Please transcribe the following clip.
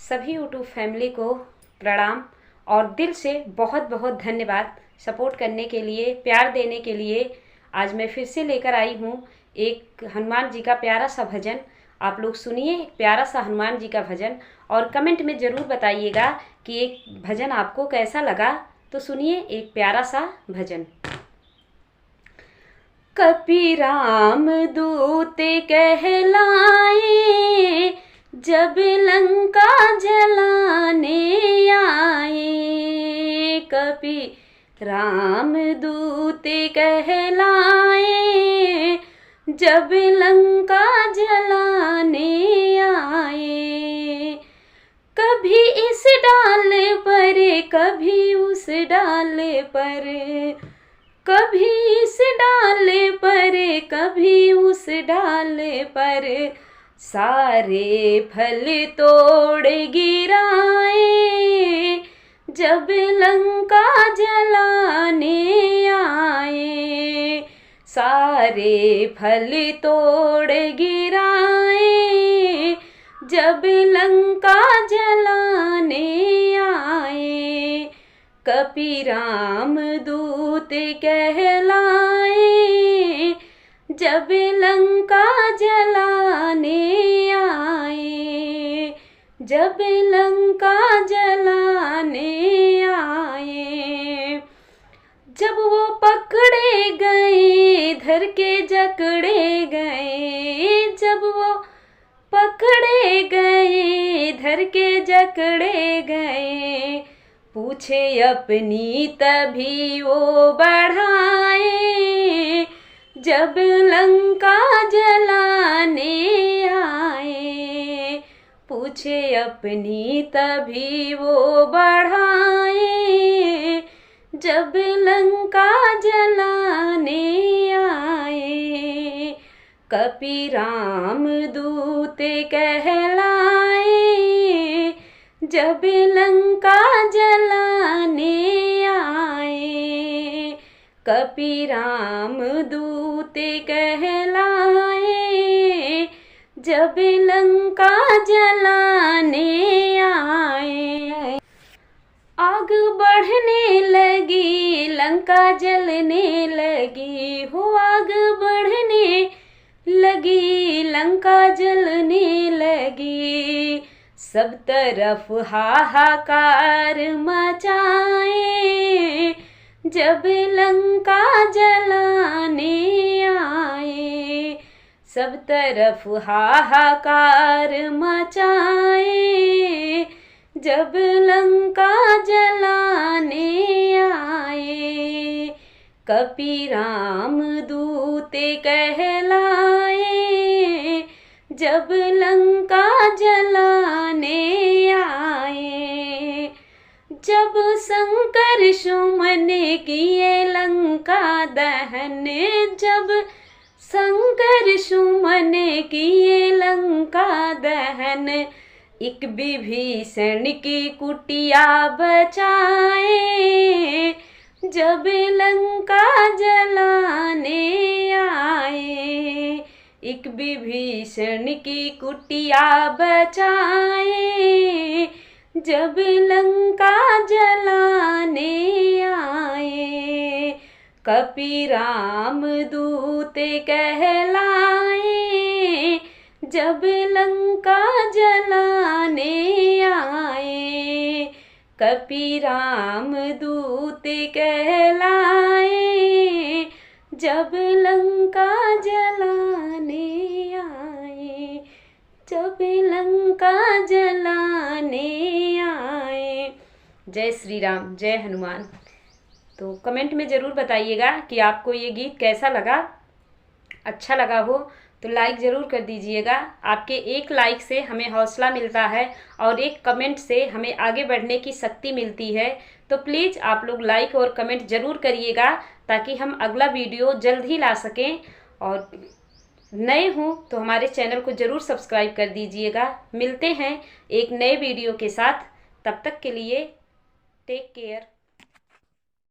सभी YouTube family को प्रणाम और दिल से बहुत बहुत धन्यवाद सपोर्ट करने के लिए, प्यार देने के लिए। आज मैं फिर से लेकर आई हूँ एक हनुमान जी का प्यारा सा भजन। आप लोग सुनिए एक प्यारा सा हनुमान जी का भजन और कमेंट में ज़रूर बताइएगा कि एक भजन आपको कैसा लगा। तो सुनिए एक प्यारा सा भजन। कपि राम दूत कहलाए, जब लंका जलाने आए। कपि राम दूत कहलाए, जब लंका जलाने आए। कभी इस डाल पर कभी उस डाल पर, कभी इस डाल पर कभी उस डाल पर, सारे फल तोड़ गिराए। जब लंका जलाने आए, सारे फल तोड़ गिराए। जब लंका जलाने आए। कपि राम दूत कहलाए, जब लंका जलाने आए। जब लंका जलाने आए। जब वो पकड़े गए धर के जकड़े गए, जब वो पकड़े गए धर के जकड़े गए, पूछे अपनी तभी वो बढ़ाए। जब लंका जलाने आए, पूछे अपनी तभी वो बढ़ाए। जब लंका जलाने आए। कपि राम दूत कहलाए, जब लंका जलाने आए। कपि राम दूत कहलाए, जब लंका जलाने आए। आग बढ़ने लगी लंका जलने लगी, हो आग बढ़ने लगी लंका जलने लगी। सब तरफ हाहाकार मचाए, जब लंका जलाने आए। सब तरफ हाहाकार मचाए, जब लंका जलाने आए। कपि राम दूत कहलाए, जब लंका जलाने आए। जब शंकर सुमन किए लंका दहन, जब शंकर सुमन किए लंका दहन, एक विभीषण की कुटिया बचाए। जब लंका जलाने आए। एक विभीषण की कुटिया बचाए। जब लंका जलाने आए। कपि राम दूत कहलाए, जब लंका जलाने आए। कपि राम दूत कहलाए, जब लंका जलाने आए। जब लंका जलाने आए। जय श्री राम, जय हनुमान। तो कमेंट में ज़रूर बताइएगा कि आपको ये गीत कैसा लगा। अच्छा लगा हो तो लाइक ज़रूर कर दीजिएगा। आपके एक लाइक से हमें हौसला मिलता है और एक कमेंट से हमें आगे बढ़ने की शक्ति मिलती है। तो प्लीज़ आप लोग लाइक और कमेंट ज़रूर करिएगा ताकि हम अगला वीडियो जल्द ही ला सकें। और नए हों तो हमारे चैनल को ज़रूर सब्सक्राइब कर दीजिएगा। मिलते हैं एक नए वीडियो के साथ, तब तक के लिए टेक केयर।